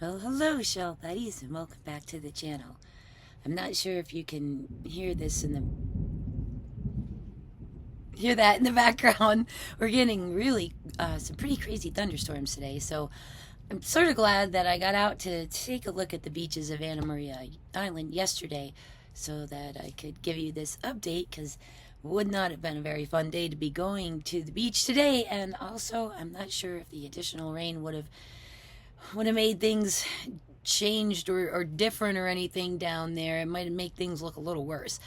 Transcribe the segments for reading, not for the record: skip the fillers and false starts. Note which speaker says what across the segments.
Speaker 1: Well, hello, shell buddies, and welcome back to the channel. I'm not sure if you can hear that in the background. We're getting really some pretty crazy thunderstorms today, so I'm sort of glad that I got out to take a look at the beaches of Anna Maria Island yesterday, so that I could give you this update, because it would not have been a very fun day to be going to the beach today, and also I'm not sure if the additional rain would have made things changed or different or anything down there. It might make things look a little worse.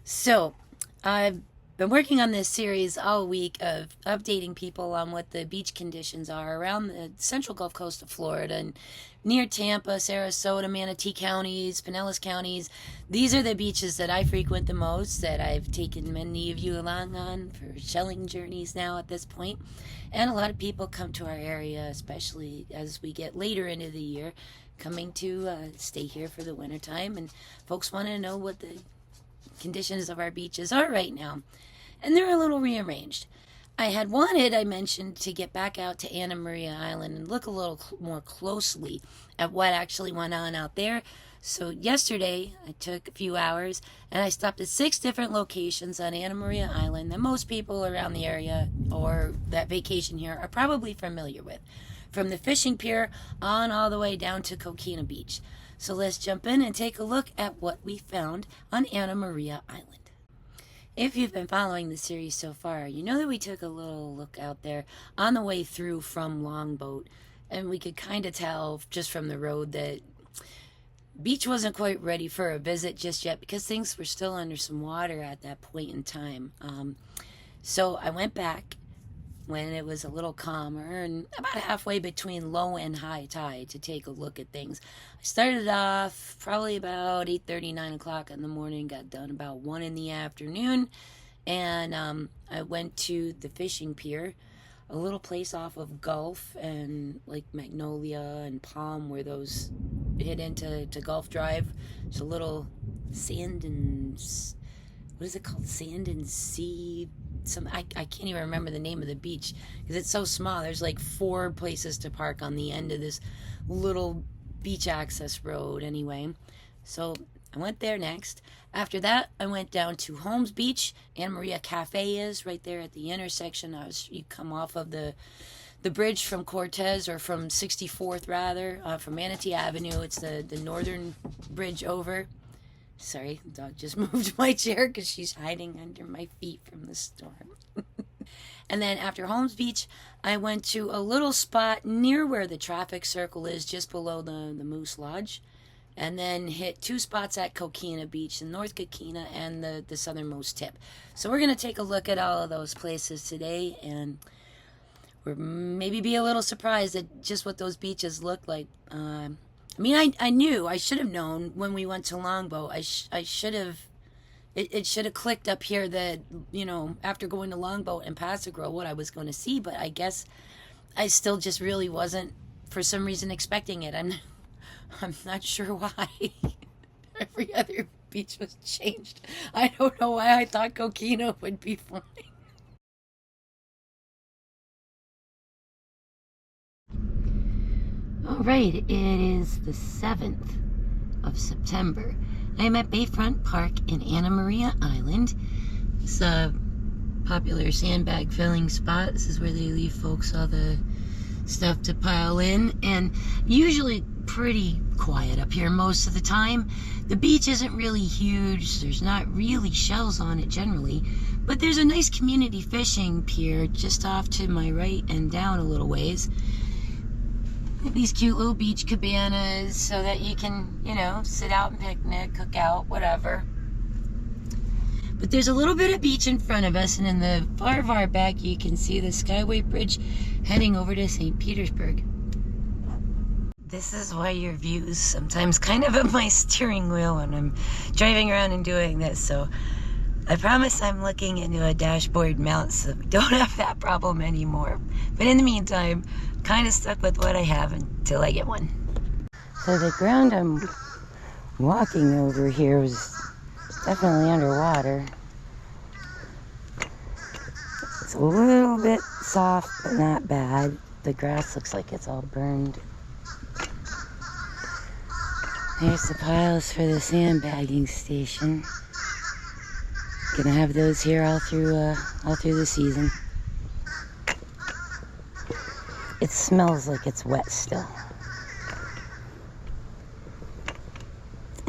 Speaker 1: So I've been working on this series all week of updating people on what the beach conditions are around the central Gulf Coast of Florida and near Tampa, Sarasota, Manatee counties, Pinellas counties. These are the beaches that I frequent the most, that I've taken many of you along on for shelling journeys now at this point. And a lot of people come to our area, especially as we get later into the year, coming to stay here for the wintertime. And folks want to know what the conditions of our beaches are right now. And they're a little rearranged. I mentioned, to get back out to Anna Maria Island and look a little more closely at what actually went on out there. So yesterday, I took a few hours and I stopped at 6 different locations on Anna Maria Island that most people around the area or that vacation here are probably familiar with, from the fishing pier on all the way down to Coquina Beach. So let's jump in and take a look at what we found on Anna Maria Island. If you've been following the series so far, you know that we took a little look out there on the way through from Longboat, and we could kind of tell just from the road that beach wasn't quite ready for a visit just yet, because things were still under some water at that point in time. So I went back when it was a little calmer and about halfway between low and high tide to take a look at things. I started off probably about 8:30, 9 o'clock in the morning, got done about 1 in the afternoon, and I went to the fishing pier, a little place off of Gulf and like Magnolia and Palm, where those hit into Gulf Drive. It's a little sand and, what is it called? Sand and sea. I can't even remember the name of the beach because it's so small. There's like 4 places to park on the end of this little beach access road anyway. So I went there next. After that, I went down to Holmes Beach. Anna Maria Cafe is right there at the intersection. You come off of the bridge from Cortez, or from 64th rather, from Manatee Avenue. It's the northern bridge over. Sorry, the dog just moved my chair because she's hiding under my feet from the storm. And then after Holmes Beach, I went to a little spot near where the traffic circle is, just below the Moose Lodge. And then hit 2 spots at Coquina Beach, in North Coquina and the southernmost tip. So we're going to take a look at all of those places today, and we're maybe be a little surprised at just what those beaches look like. I should have known when we went to Longboat. I should have, it should have clicked up here that, after going to Longboat and Pasagrove, what I was going to see, but I guess I still just really wasn't, for some reason, expecting it. I'm not sure why. Every other beach was changed. I don't know why I thought Coquina would be fine. Alright, it is the 7th of September. I'm at Bayfront Park in Anna Maria Island. It's a popular sandbag filling spot. This is where they leave folks all the stuff to pile in, and usually pretty quiet up here most of the time. The beach isn't really huge. There's not really shells on it generally, but there's a nice community fishing pier just off to my right and down a little ways. These cute little beach cabanas so that you can, sit out and picnic, cook out, whatever. But there's a little bit of beach in front of us, and in the far back you can see the Skyway Bridge heading over to St. Petersburg. This is why your view's sometimes kind of at my steering wheel when I'm driving around and doing this. So I promise I'm looking into a dashboard mount so that we don't have that problem anymore. But in the meantime, kind of stuck with what I have until I get one. So the ground I'm walking over here was definitely underwater. It's a little bit soft, but not bad. The grass looks like it's all burned. There's the piles for the sandbagging station. Gonna have those here all through the season. It smells like it's wet still.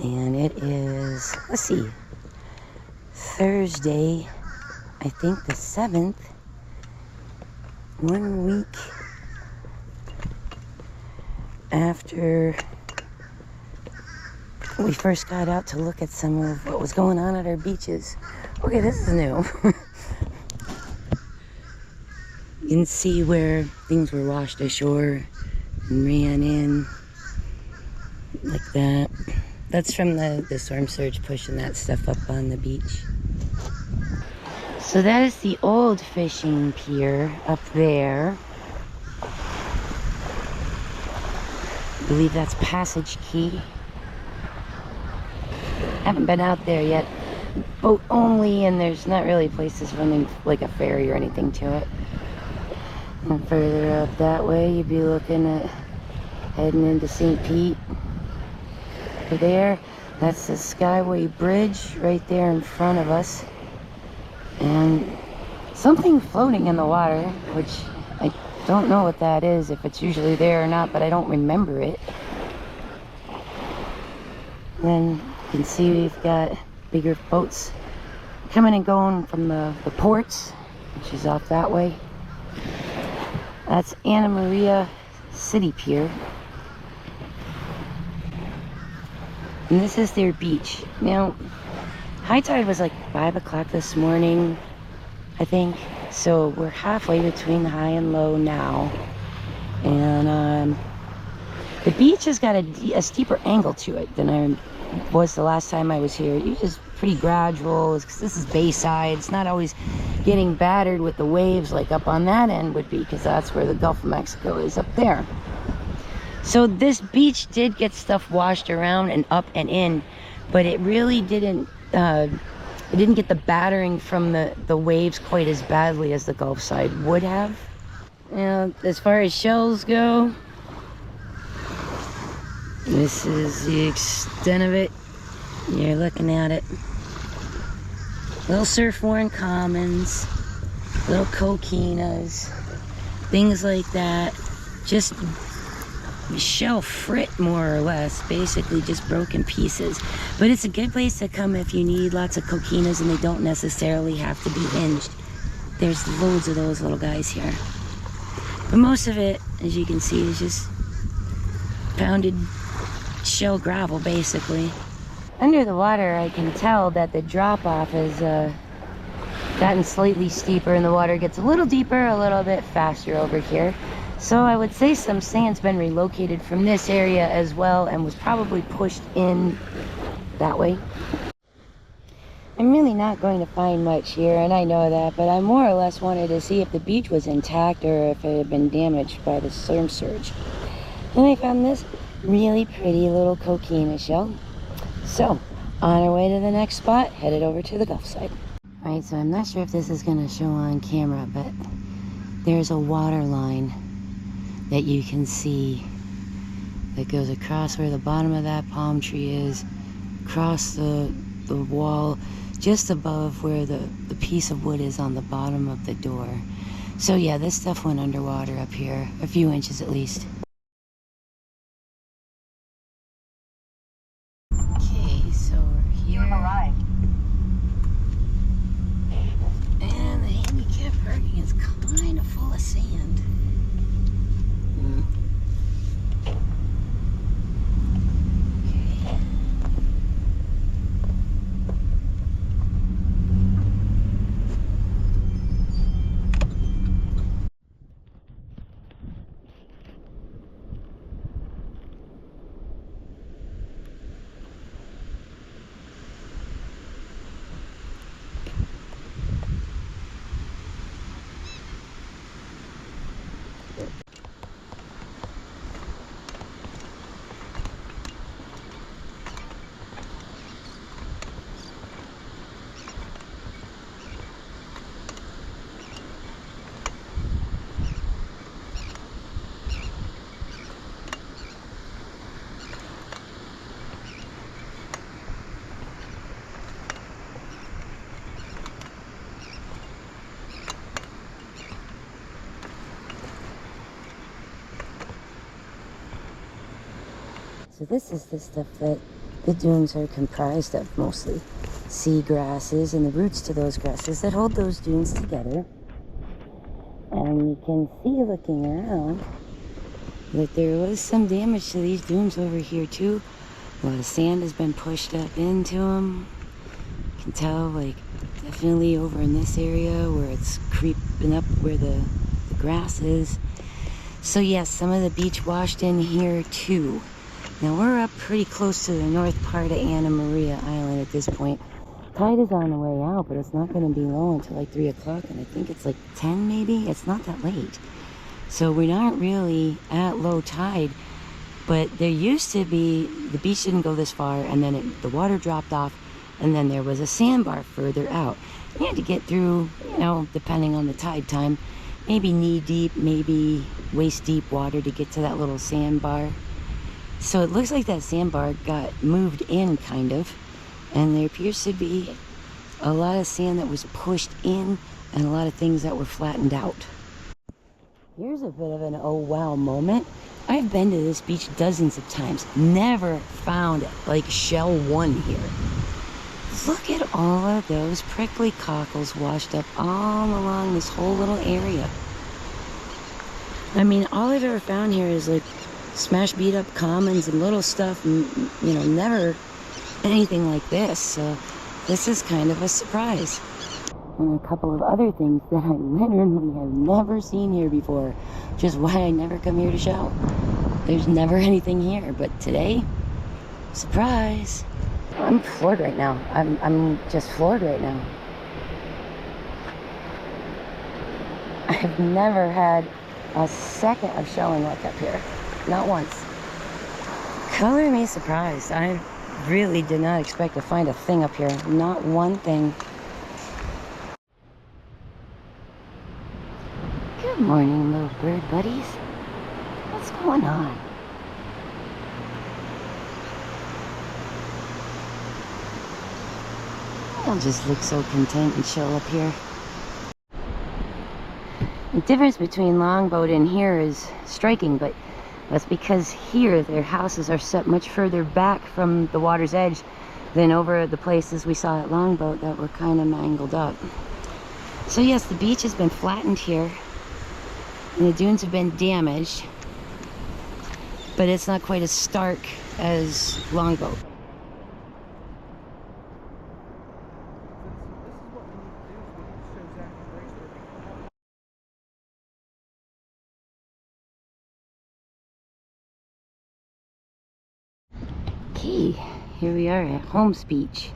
Speaker 1: And it is, let's see, Thursday, I think the 7th, 1 week after we first got out to look at some of what was going on at our beaches. Okay, this is new. You can see where things were washed ashore and ran in like that. That's from the storm surge pushing that stuff up on the beach. So that is the old fishing pier up there. I believe that's Passage Key. Haven't been out there yet. Boat only, and there's not really places running like a ferry or anything to it. And further up that way, you'd be looking at heading into St. Pete. Over there, that's the Skyway Bridge right there in front of us. And something floating in the water, which I don't know what that is, if it's usually there or not, but I don't remember it. Then you can see we've got bigger boats coming and going from the ports, which is off that way. That's Anna Maria City Pier. And this is their beach. Now, high tide was like 5 o'clock this morning, I think. So we're halfway between high and low now. And the beach has got a steeper angle to it than I was the last time I was here. It's just pretty gradual. This is Bayside. It's not always getting battered with the waves like up on that end would be, because that's where the Gulf of Mexico is up there. So this beach did get stuff washed around and up and in, but it really didn't it didn't get the battering from the waves quite as badly as the Gulf side would have. Now, as far as shells go, this is the extent of it. You're looking at it. Little surf-worn commons, little coquinas, things like that. Just shell frit, more or less, basically just broken pieces. But it's a good place to come if you need lots of coquinas and they don't necessarily have to be hinged. There's loads of those little guys here. But most of it, as you can see, is just pounded shell gravel, basically. Under the water, I can tell that the drop-off has gotten slightly steeper and the water gets a little deeper, a little bit faster over here. So I would say some sand's been relocated from this area as well and was probably pushed in that way. I'm really not going to find much here, and I know that, but I more or less wanted to see if the beach was intact or if it had been damaged by the storm surge. And I found this really pretty little coquina shell. So, on our way to the next spot, headed over to the Gulf side. Alright, so I'm not sure if this is going to show on camera, but there's a water line that you can see that goes across where the bottom of that palm tree is, across the wall, just above where the piece of wood is on the bottom of the door. So yeah, this stuff went underwater up here, a few inches at least. Okay, so we're here.
Speaker 2: You have arrived.
Speaker 1: And the handicap parking is kind of full of sand. So this is the stuff that the dunes are comprised of mostly. Sea grasses and the roots to those grasses that hold those dunes together. And you can see looking around that there was some damage to these dunes over here too. A lot of sand has been pushed up into them. You can tell, like, definitely over in this area where it's creeping up where the grass is. So yes, some of the beach washed in here too. Now we're up pretty close to the north part of Anna Maria Island at this point. Tide is on the way out, but it's not going to be low until like 3 o'clock, and I think it's like 10 maybe. It's not that late. So we're not really at low tide, but there used to be, the beach didn't go this far, and then the water dropped off, and then there was a sandbar further out. You had to get through, you know, depending on the tide time, maybe knee deep, maybe waist deep water to get to that little sandbar. So it looks like that sandbar got moved in, kind of, and there appears to be a lot of sand that was pushed in and a lot of things that were flattened out. Here's a bit of an oh wow moment. I've been to this beach dozens of times, never found like shell one here. Look at all of those prickly cockles washed up all along this whole little area. I mean, all I've ever found here is like smashed beat up commons and little stuff, and, you know, never anything like this. So this is kind of a surprise. And a couple of other things that I literally have never seen here before, which is why I never come here to shout. There's never anything here, but today, surprise. I'm floored right now. I'm just floored right now. I've never had a second of shelling like up here. Not once. Color me surprised. I really did not expect to find a thing up here. Not one thing. Good morning, little bird buddies. What's going on? I'll just look so content and chill up here. The difference between Longboat and here is striking, but that's because here their houses are set much further back from the water's edge than over the places we saw at Longboat that were kind of mangled up. So yes, the beach has been flattened here and the dunes have been damaged, but it's not quite as stark as Longboat. Okay, here we are at Holmes Beach,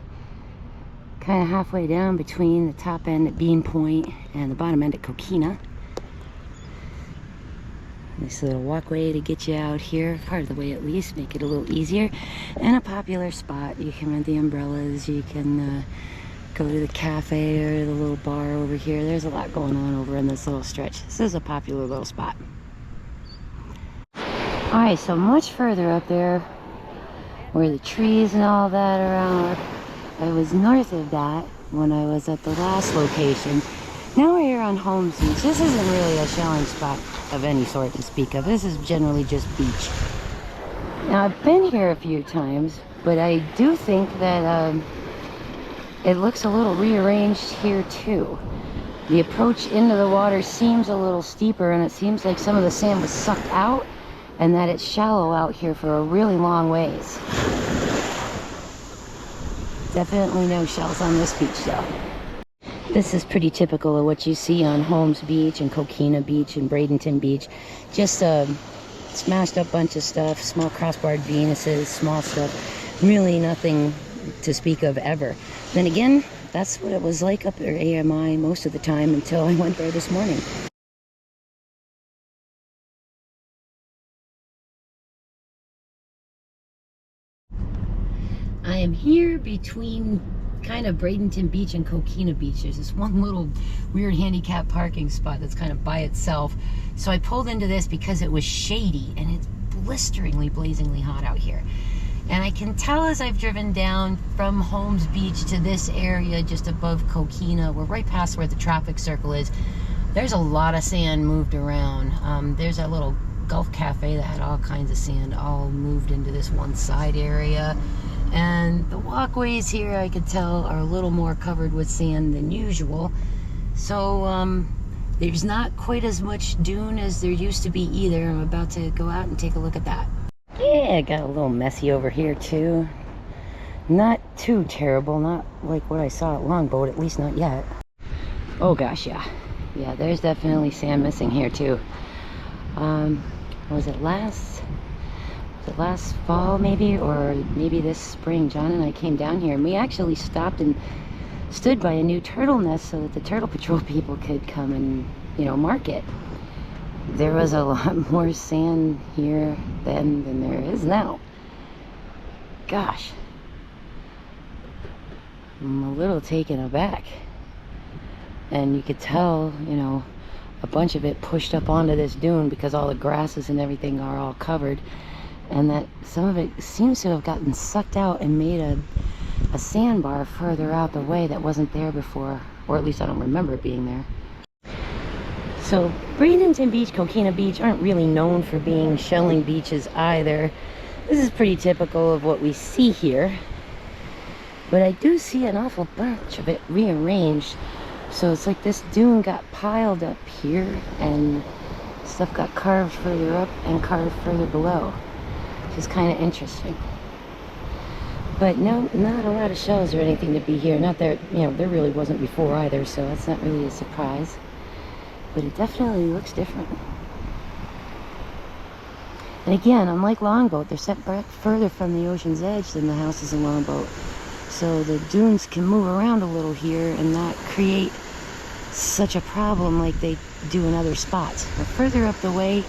Speaker 1: kind of halfway down between the top end at Bean Point and the bottom end at Coquina. Nice little walkway to get you out here, part of the way at least, make it a little easier, and a popular spot. You can rent the umbrellas, you can go to the cafe or the little bar over here. There's a lot going on over in this little stretch. This is a popular little spot. Alright, so much further up there where the trees and all that are. I was north of that when I was at the last location. Now we're here on Holmes Beach. This isn't really a shelling spot of any sort to speak of. This is generally just beach. Now I've been here a few times, but I do think that it looks a little rearranged here too. The approach into the water seems a little steeper, and it seems like some of the sand was sucked out and that it's shallow out here for a really long ways. Definitely no shells on this beach though. This is pretty typical of what you see on Holmes Beach and Coquina Beach and Bradenton Beach. Just a smashed up bunch of stuff, small crossbarred Venuses, small stuff. Really nothing to speak of ever. Then again, that's what it was like up at AMI most of the time until I went there this morning. I am here between kind of Bradenton Beach and Coquina Beach. There's this one little weird handicap parking spot that's kind of by itself. So I pulled into this because it was shady and it's blisteringly, blazingly hot out here. And I can tell as I've driven down from Holmes Beach to this area just above Coquina, we're right past where the traffic circle is. There's a lot of sand moved around. There's a little golf cafe that had all kinds of sand all moved into this one side area. And the walkways here, I could tell, are a little more covered with sand than usual. So there's not quite as much dune as there used to be either. I'm about to go out and take a look at that. Yeah, it got a little messy over here too. Not too terrible, not like what I saw at Longboat, at least not yet. Oh gosh, yeah. Yeah, there's definitely sand missing here too. Was it last fall maybe, or maybe this spring? John and I came down here and we actually stopped and stood by a new turtle nest so that the turtle patrol people could come and, you know, mark it. There was a lot more sand here then than there is now. Gosh, I'm a little taken aback. And you could tell, you know, a bunch of it pushed up onto this dune because all the grasses and everything are all covered, and that some of it seems to have gotten sucked out and made a sandbar further out the way that wasn't there before, or at least I don't remember it being there. So Bradenton Beach, Coquina Beach aren't really known for being shelling beaches either. This is pretty typical of what we see here, but I do see an awful bunch of it rearranged. So it's like this dune got piled up here and stuff got carved further up and carved further below, which is kind of interesting. But no, not a lot of shells or anything to be here. Not there, you know, there really wasn't before either, so that's not really a surprise. But it definitely looks different. And again, unlike Longboat, they're set back further from the ocean's edge than the houses in Longboat. So the dunes can move around a little here and not create such a problem like they do in other spots. But further up the way,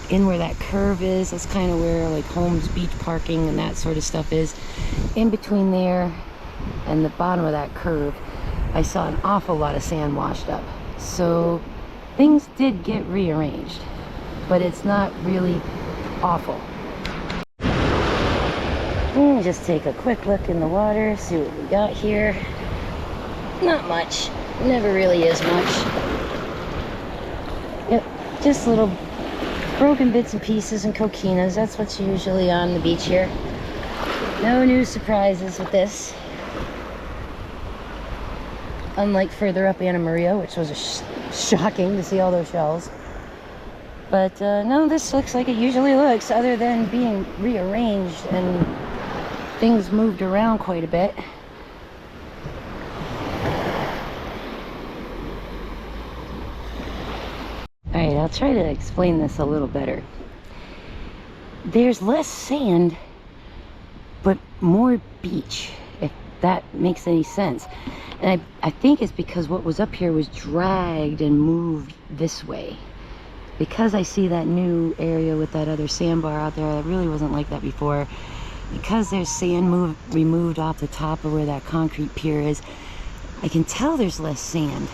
Speaker 1: in where that curve is, that's kind of where like Holmes Beach parking and that sort of stuff is. In between there and the bottom of that curve, I saw an awful lot of sand washed up. So things did get rearranged, but it's not really awful. Just take a quick look in the water, see what we got here. Not much. Never really is much. Yep, just little broken bits and pieces and coquinas. That's what's usually on the beach here. No new surprises with this. Unlike further up Anna Maria, which was shocking to see all those shells. But no, this looks like it usually looks, other than being rearranged and things moved around quite a bit. Alright, I'll try to explain this a little better. There's less sand, but more beach, if that makes any sense. And I think it's because what was up here was dragged and moved this way. Because I see that new area with that other sandbar out there, that really wasn't like that before. Because there's sand removed off the top of where that concrete pier is, I can tell there's less sand.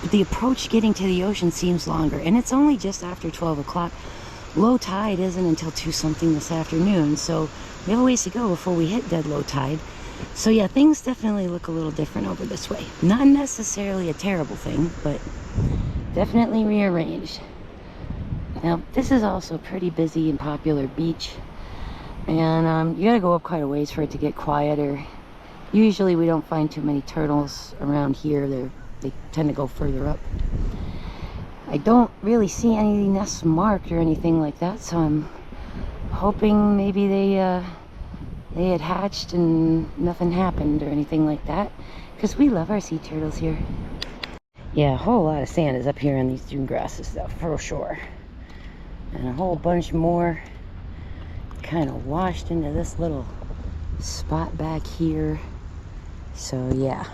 Speaker 1: But the approach getting to the ocean seems longer. And it's only just after 12 o'clock. Low tide isn't until 2-something this afternoon. So we have a ways to go before we hit dead low tide. So yeah, things definitely look a little different over this way. Not necessarily a terrible thing, but definitely rearranged. Now, this is also a pretty busy and popular beach. And you gotta go up quite a ways for it to get quieter. Usually we don't find too many turtles around here. They tend to go further up. I don't really see any nests marked or anything like that, so I'm hoping maybe they had hatched and nothing happened or anything like that, because we love our sea turtles here. Yeah, a whole lot of sand is up here in these dune grasses though, for sure. And a whole bunch more kind of washed into this little spot back here. So yeah,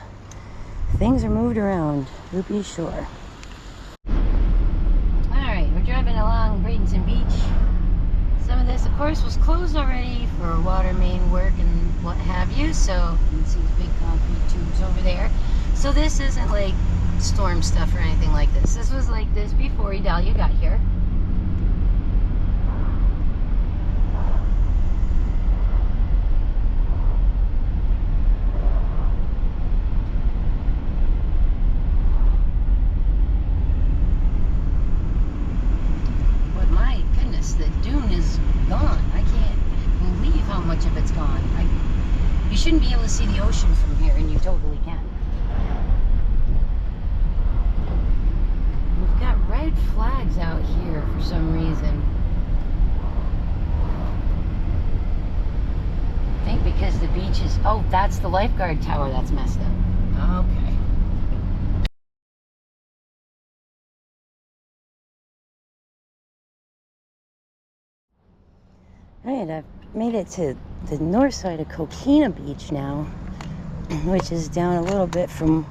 Speaker 1: things are moved around, to be sure. Alright, we're driving along Bradenton Beach. Some of this, of course, was closed already for water main work and what have you, so you can see the big concrete tubes over there. So this isn't like storm stuff or anything like this. This was like this before Idalia got here. You shouldn't be able to see the ocean from here, and you totally can. We've got red flags out here for some reason. I think because the beach is... Oh, that's the lifeguard tower that's messed up. Okay. Alright, I've made it to the north side of Coquina Beach now, which is down a little bit from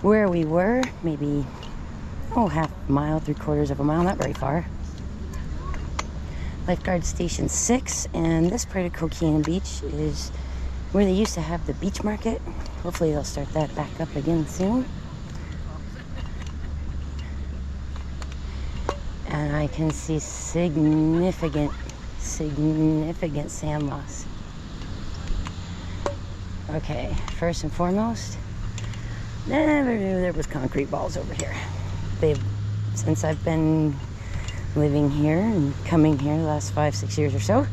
Speaker 1: where we were, maybe, half a mile, 3/4 of a mile, not very far. Lifeguard Station 6, and this part of Coquina Beach is where they used to have the beach market. Hopefully they'll start that back up again soon. And I can see significant sand loss. Okay, first and foremost, never knew there was concrete balls over here. Since I've been living here and coming here the last 5-6 years or so,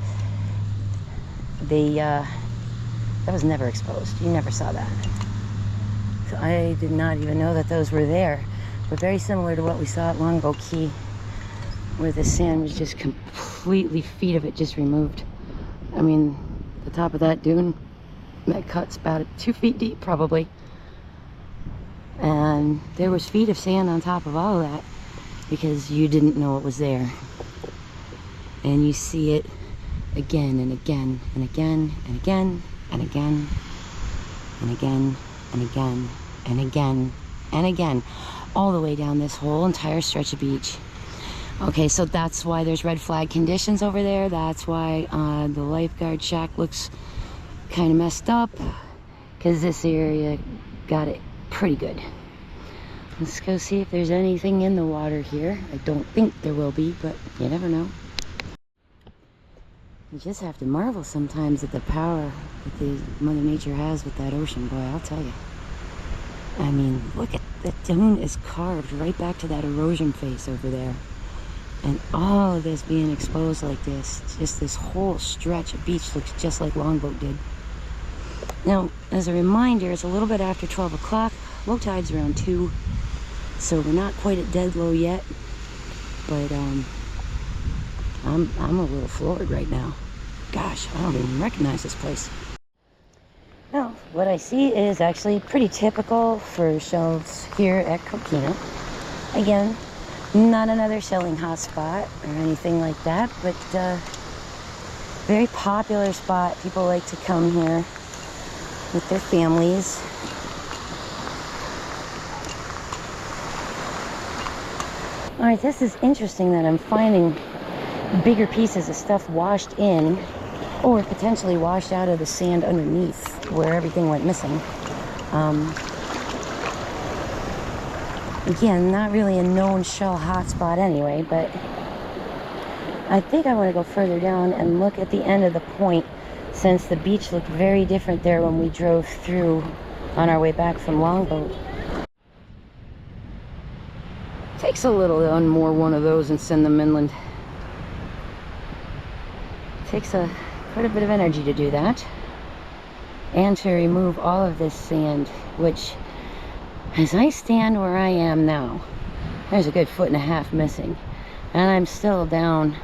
Speaker 1: that was never exposed. You never saw that. So I did not even know that those were there. But very similar to what we saw at Longboat Key, where the sand was just completely, feet of it just removed. I mean, the top of that dune, that cut's about 2 feet deep probably. And there was feet of sand on top of all of that because you didn't know it was there. And you see it again and again and again and again and again and again and again and again and again, all the way down this whole entire stretch of beach. Okay, so that's why there's red flag conditions over there. That's why the lifeguard shack looks kind of messed up, because this area got it pretty good. Let's go see if there's anything in the water here. I don't think there will be, but you never know. You just have to marvel sometimes at the power that the Mother Nature has with that ocean, boy, I'll tell you. I mean, look at the dune is carved right back to that erosion face over there. And all of this being exposed like this, just this whole stretch of beach looks just like Longboat did. Now, as a reminder, it's a little bit after 12 o'clock. Low tide's around 2, so we're not quite at dead low yet. But I'm a little floored right now. Gosh, I don't even recognize this place. Now, what I see is actually pretty typical for shells here at Coquina. Again, not another shelling hotspot or anything like that, but very popular spot. People like to come here with their families. All right, this is interesting that I'm finding bigger pieces of stuff washed in or potentially washed out of the sand underneath where everything went missing. Again, not really a known shell hotspot anyway, but I think I want to go further down and look at the end of the point, since the beach looked very different there when we drove through on our way back from Longboat. Takes a little to unmoor one of those and send them inland. Takes quite a bit of energy to do that, and to remove all of this sand, which, as I stand where I am now, there's a good 1.5 feet missing, and I'm still down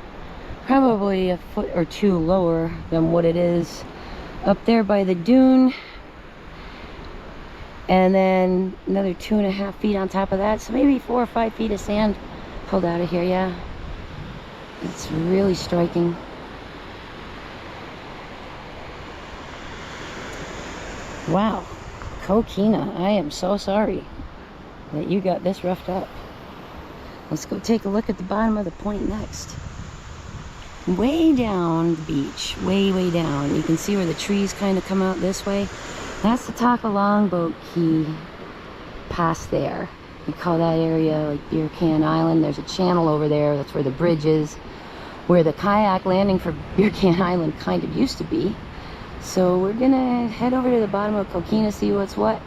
Speaker 1: probably 1 or 2 feet lower than what it is up there by the dune, and then another 2.5 feet on top of that, so maybe 4 or 5 feet of sand pulled out of here. Yeah, it's really striking. Wow, Coquina, I am so sorry that you got this roughed up. Let's go take a look at the bottom of the point next. Way down the beach, way down, you can see where the trees kind of come out this way. That's the top of Longboat Key, past there. We call that area like Beer Can Island. There's a channel over there, that's where the bridge is, where the kayak landing for Beer Can Island kind of used to be. So we're gonna head over to the bottom of Coquina, see what's what,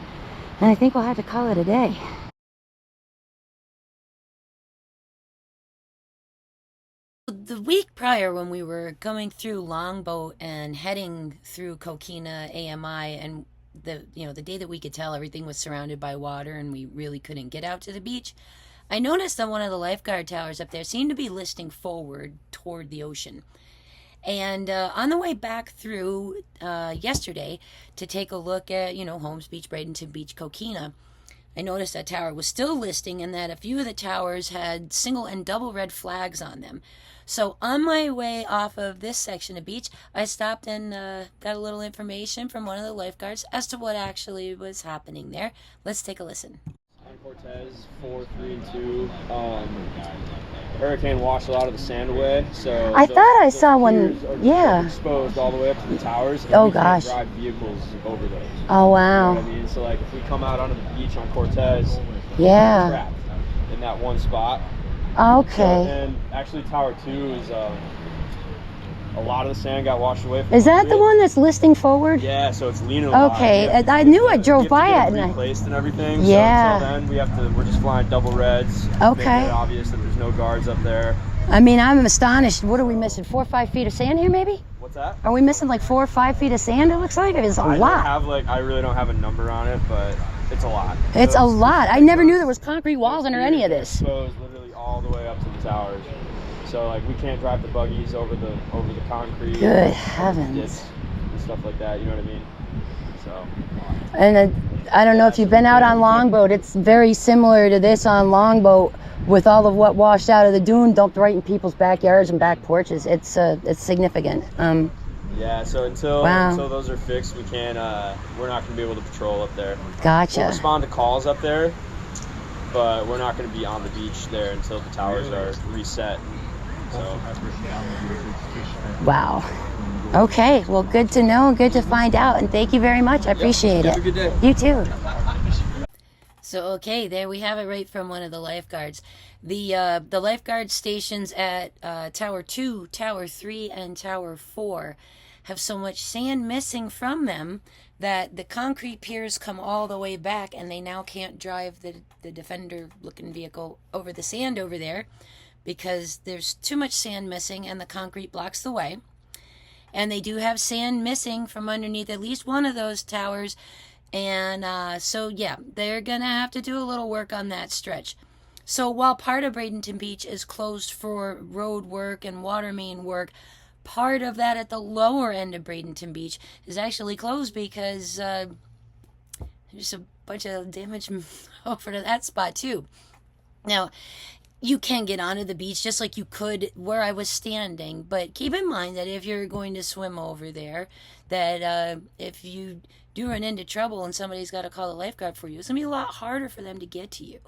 Speaker 1: and I think we'll have to call it a day. The week week prior, when we were going through Longboat and heading through Coquina AMI, and the day that we could tell everything was surrounded by water and we really couldn't get out to the beach, I noticed that one of the lifeguard towers up there seemed to be listing forward toward the ocean. And on the way back through yesterday to take a look at, Holmes Beach, Bradenton Beach, Coquina, I noticed that tower was still listing and that a few of the towers had single and double red flags on them. So on my way off of this section of beach, I stopped and got a little information from one of the lifeguards as to what actually was happening there. Let's take a listen.
Speaker 2: On Cortez, 4, 3, and 2. Hurricane washed a lot of the sand away, so
Speaker 3: I thought I saw one. Yeah.
Speaker 2: Exposed all the way up to the towers. And
Speaker 3: oh
Speaker 2: we
Speaker 3: gosh.
Speaker 2: Can't drive vehicles over those.
Speaker 3: Oh wow.
Speaker 2: You know what I mean? So like if we come out onto the beach on Cortez,
Speaker 3: yeah.
Speaker 2: we're trapped in that one spot.
Speaker 3: Okay.
Speaker 2: So, and actually, Tower 2 is a lot of the sand got washed away.
Speaker 3: Is that the one that's listing forward?
Speaker 2: Yeah, so it's leaning a lot.
Speaker 3: Okay, I knew I drove by it and
Speaker 2: replaced and everything.
Speaker 3: Yeah.
Speaker 2: So until then, we're just flying double reds.
Speaker 3: Okay.
Speaker 2: Making it obvious that there's no guards up there.
Speaker 3: I mean, I'm astonished. What are we missing? 4 or 5 feet of sand here, maybe?
Speaker 2: What's that?
Speaker 3: Are we missing like 4 or 5 feet of sand? It looks like it's a lot.
Speaker 2: I really don't have a number on it, but it's a lot.
Speaker 3: It's a lot. I never knew there was concrete walls under any of this.
Speaker 2: Exposed literally all the way up to the towers. So like we can't drive the buggies over the concrete.
Speaker 3: Good heavens.
Speaker 2: And stuff like that, you know what I mean? So.
Speaker 3: And I don't know if you've been out on Longboat. It's very similar to this on Longboat, with all of what washed out of the dune dumped right in people's backyards and back porches. It's significant.
Speaker 2: Yeah. So until those are fixed, we can't. We're not going to be able to patrol up there.
Speaker 3: Gotcha.
Speaker 2: We'll respond to calls up there, but we're not going to be on the beach there until the towers are reset. So.
Speaker 3: Wow. Okay. Well, good to know. Good to find out. And thank you very much. I appreciate it.
Speaker 2: Have a good day.
Speaker 3: You too.
Speaker 1: So, okay, there we have it right from one of the lifeguards. The lifeguard stations at Tower 2, Tower 3, and Tower 4 have so much sand missing from them that the concrete piers come all the way back and they now can't drive the Defender-looking vehicle over the sand over there because there's too much sand missing and the concrete blocks the way. And they do have sand missing from underneath at least one of those towers. And so, yeah, they're going to have to do a little work on that stretch. So while part of Bradenton Beach is closed for road work and water main work, part of that at the lower end of Bradenton Beach is actually closed because there's a bunch of damage over to that spot, too. Now, you can get onto the beach just like you could where I was standing, but keep in mind that if you're going to swim over there, that if you do run into trouble and somebody's got to call a lifeguard for you, it's going to be a lot harder for them to get to you.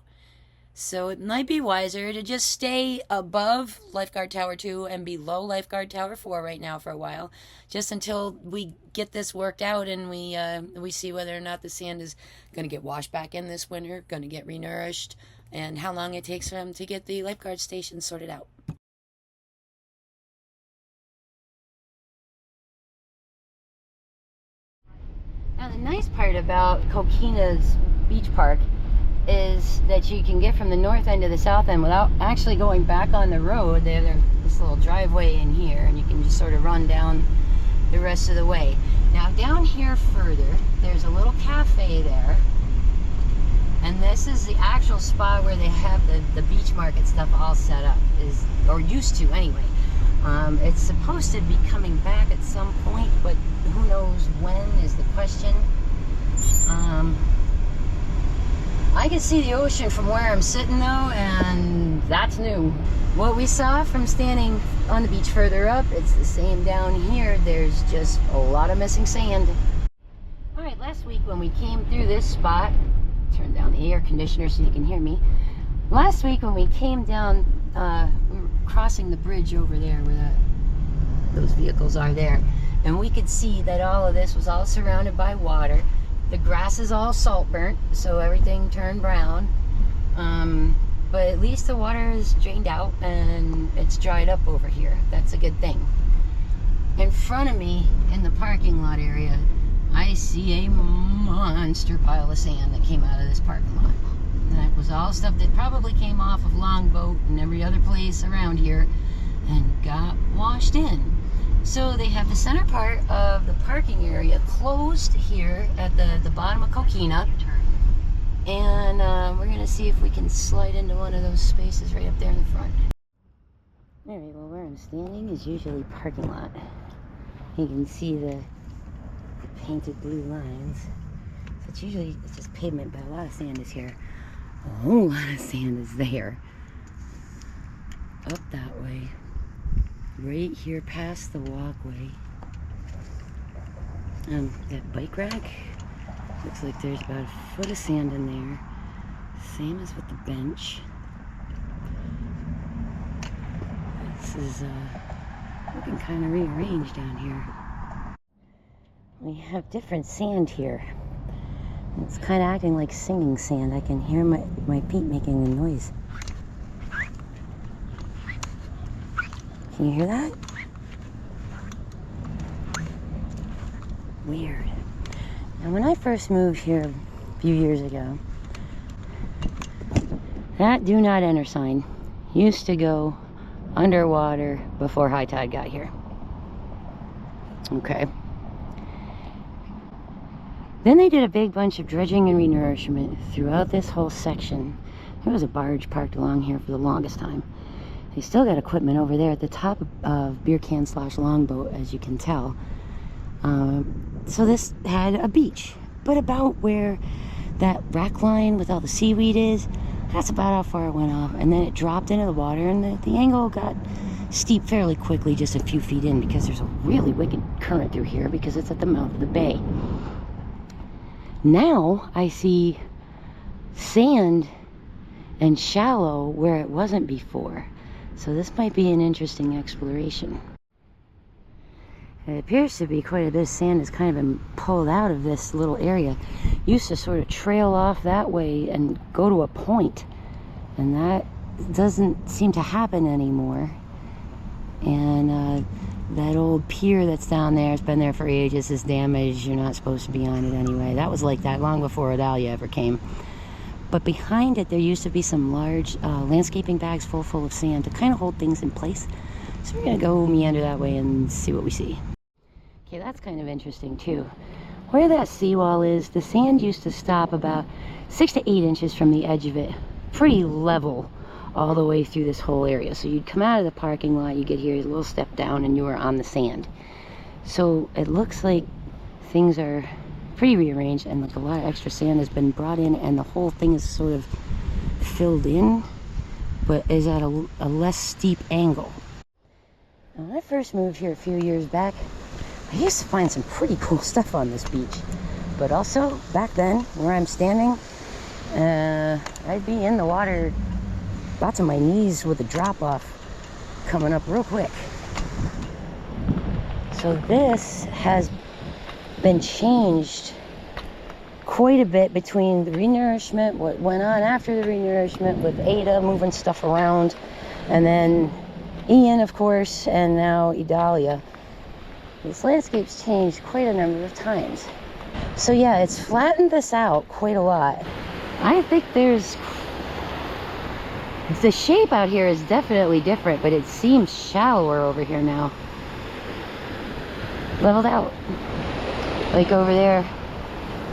Speaker 1: So it might be wiser to just stay above Lifeguard Tower 2 and below Lifeguard Tower 4 right now for a while, just until we get this worked out and we see whether or not the sand is going to get washed back in this winter, going to get renourished, and how long it takes for them to get the lifeguard station sorted out. Now the nice part about Coquina's beach park is that you can get from the north end to the south end without actually going back on the road. There's this little driveway in here and you can just sort of run down the rest of the way. Now down here further, there's a little cafe there. And this is the actual spot where they have the beach market stuff all set up, or used to anyway. It's supposed to be coming back at some point, but who knows when is the question. I can see the ocean from where I'm sitting though, and that's new. What we saw from standing on the beach further up, it's the same down here. There's just a lot of missing sand. All right, last week when we came through this spot, turn down the air conditioner so you can hear me. Last week when we came down, we were crossing the bridge over there where those vehicles are there, and we could see that all of this was all surrounded by water. The grass is all salt burnt, so everything turned brown, but at least the water is drained out and it's dried up over here. That's a good thing. In front of me in the parking lot area, I see a monster pile of sand that came out of this parking lot. And that was all stuff that probably came off of Longboat and every other place around here.
Speaker 3: and got washed in. So they have the center part of the parking area closed here at the bottom of Coquina. And we're going to see if we can slide into one of those spaces right up there in the front. Alright, well, where I'm standing is usually parking lot. You can see the painted blue lines. So it's just pavement, but a lot of sand is here. A whole lot of sand is there. Up that way. Right here past the walkway. That bike rack. Looks like there's about a foot of sand in there. Same as with the bench. This is looking kind of rearranged down here. We have different sand here. It's kind of acting like singing sand. I can hear my feet making a noise. Can you hear that? Weird. Now, when I first moved here a few years ago, that do not enter sign used to go underwater before high tide got here. Okay. Then they did a big bunch of dredging and renourishment throughout this whole section. There was a barge parked along here for the longest time. They still got equipment over there at the top of beer can / longboat, as you can tell. So this had a beach, but about where that rack line with all the seaweed is, that's about how far it went off. And then it dropped into the water, and the angle got steep fairly quickly, just a few feet in, because there's a really wicked current through here because it's at the mouth of the bay. Now I see sand and shallow where it wasn't before. So this might be an interesting exploration. It appears to be quite a bit of sand has kind of been pulled out of this little area. Used to sort of trail off that way and go to a point, and that doesn't seem to happen anymore. And that old pier that's down there, it's been there for ages, is damaged. You're not supposed to be on it anyway. That was like that long before Idalia ever came. But behind it, there used to be some large landscaping bags full of sand to kind of hold things in place. So we're going to go meander that way and see what we see. Okay, that's kind of interesting too. Where that seawall is, the sand used to stop about 6 to 8 inches from the edge of it. Pretty level all the way through this whole area. So you'd come out of the parking lot, you get here, a little step down, and you are on the sand. So it looks like things are pretty rearranged, and like a lot of extra sand has been brought in, and the whole thing is sort of filled in, but is at a less steep angle. Now, when I first moved here a few years back, I used to find some pretty cool stuff on this beach. But also, back then, where I'm standing, I'd be in the water about to my knees with a drop-off coming up real quick. So this has been changed quite a bit between the renourishment, what went on after the renourishment with Ada moving stuff around, and then Ian, of course, and now Idalia. This landscape's changed quite a number of times. So yeah, it's flattened this out quite a lot. I think the shape out here is definitely different, but it seems shallower over here now. Leveled out. Like over there.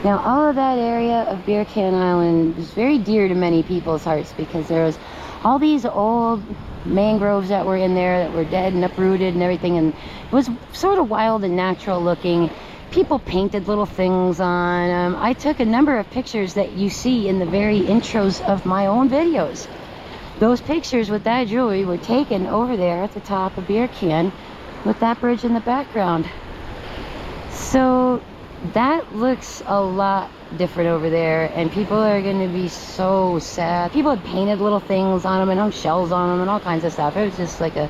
Speaker 3: Now all of that area of Beer Can Island is very dear to many people's hearts because there was all these old mangroves that were in there that were dead and uprooted and everything, and it was sort of wild and natural looking. People painted little things on them. I took a number of pictures that you see in the very intros of my own videos. Those pictures with that jewelry were taken over there at the top of Beer Can with that bridge in the background. So that looks a lot different over there, and people are going to be so sad. People had painted little things on them and hung shells on them and all kinds of stuff. It was just like a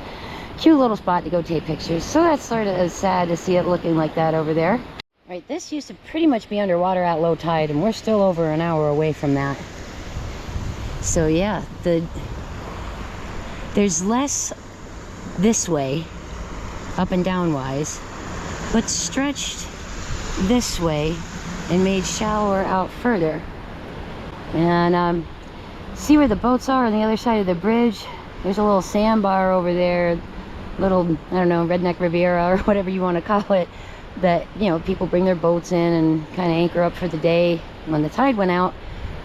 Speaker 3: cute little spot to go take pictures. So that's sort of sad to see it looking like that over there. Right, this used to pretty much be underwater at low tide, and we're still over an hour away from that. So yeah, there's less this way, up and down wise, but stretched this way and made shallower out further. And see where the boats are on the other side of the bridge? There's a little sandbar over there. little, I don't know, redneck Riviera or whatever you want to call it, that, you know, people bring their boats in and kind of anchor up for the day. When the tide went out,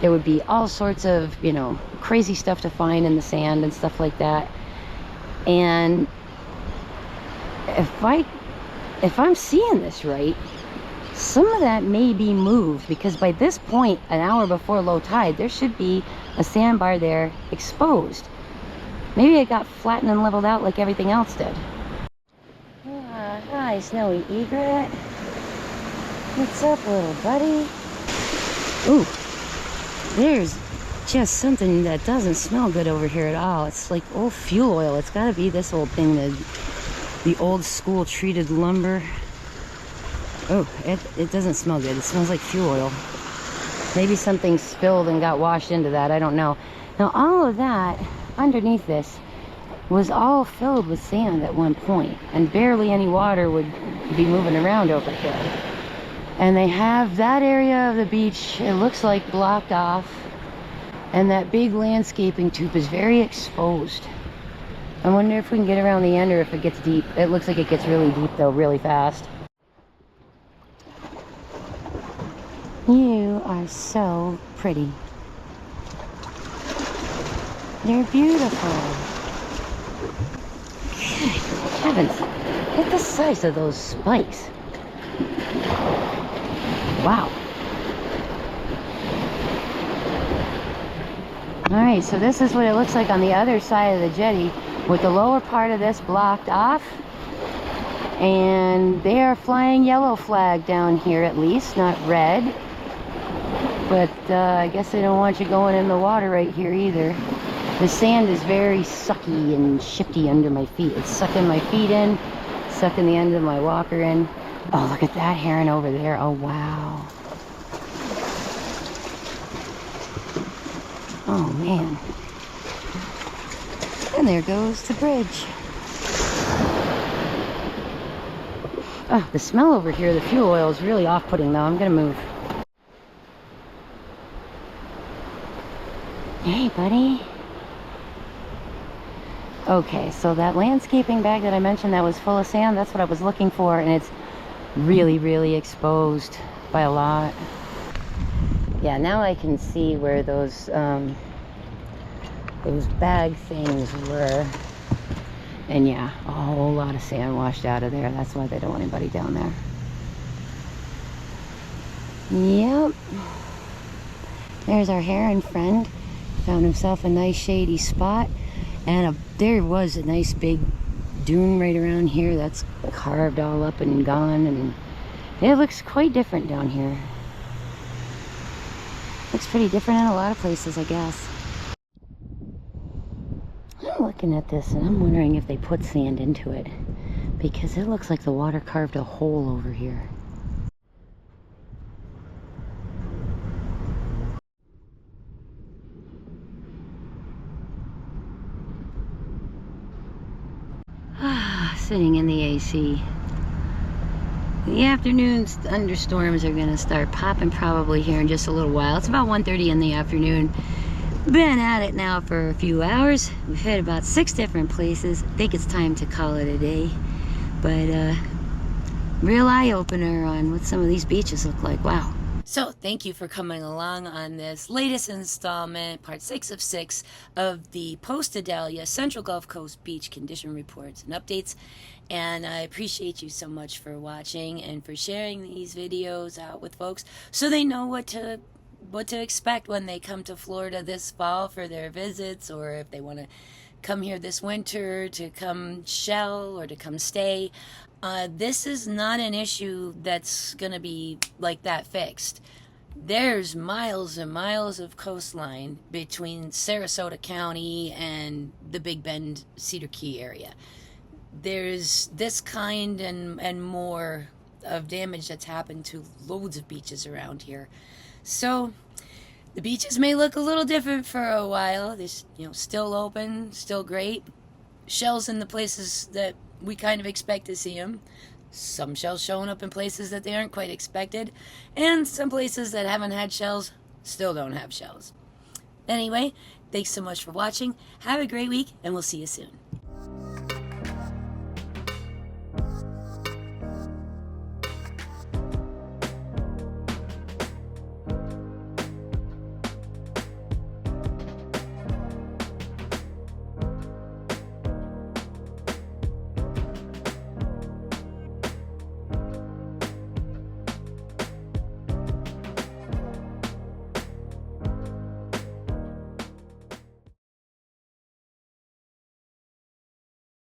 Speaker 3: there would be all sorts of, you know, crazy stuff to find in the sand and stuff like that. And if I'm seeing this right, some of that may be moved, because by this point, an hour before low tide, there should be a sandbar there exposed. Maybe it got flattened and leveled out like everything else did. Hi, snowy egret. What's up, little buddy? Ooh, there's just something that doesn't smell good over here at all. It's like old fuel oil. It's got to be this old thing, the old school treated lumber. Oh, it doesn't smell good. It smells like fuel oil. Maybe something spilled and got washed into that. I don't know. Now, all of that underneath this was all filled with sand at one point, and barely any water would be moving around over here. And they have that area of the beach, it looks like, blocked off, and that big landscaping tube is very exposed. I wonder if we can get around the end or if it gets deep. It looks like it gets really deep though, really fast. You are so pretty. They're beautiful. Good heavens, look at the size of those spikes. Wow. Alright, so this is what it looks like on the other side of the jetty, with the lower part of this blocked off. And they are flying yellow flag down here, at least, not red. But I guess they don't want you going in the water right here either. The sand is very sucky and shifty under my feet. It's sucking my feet in, sucking the end of my walker in. Oh, look at that heron over there. Oh, wow. Oh, man. And there goes the bridge. Oh, the smell over here, the fuel oil, is really off-putting, though. I'm going to move. Hey, buddy. Okay, so that landscaping bag that I mentioned that was full of sand, that's what I was looking for, and it's really, really exposed by a lot. Yeah, now I can see where those bag things were. And yeah, a whole lot of sand washed out of there. That's why they don't want anybody down there. Yep. There's our heron friend. Found himself a nice shady spot. And there was a nice big dune right around here that's carved all up and gone. And it looks quite different down here. Looks pretty different in a lot of places, I guess. I'm looking at this and I'm wondering if they put sand into it, because it looks like the water carved a hole over here. Sitting in the AC. The afternoon thunderstorms are going to start popping probably here in just a little while. It's about 1:30 in the afternoon. Been at it now for a few hours. We've hit about 6 different places. I think it's time to call it a day. But real eye-opener on what some of these beaches look like. Wow.
Speaker 1: So thank you for coming along on this latest installment, part 6 of 6 of the post-Idalia Central Gulf Coast Beach Condition Reports and Updates. And I appreciate you so much for watching and for sharing these videos out with folks so they know what to expect when they come to Florida this fall for their visits, or if they want to come here this winter to come shell or to come stay. This is not an issue that's going to be like that fixed. There's miles and miles of coastline between Sarasota County and the Big Bend, Cedar Key area. There's this kind and more of damage that's happened to loads of beaches around here. So the beaches may look a little different for a while. They're, still open, still great. Shells in the places that we kind of expect to see them. Some shells showing up in places that they aren't quite expected. And some places that haven't had shells still don't have shells. Anyway, thanks so much for watching. Have a great week, and we'll see you soon.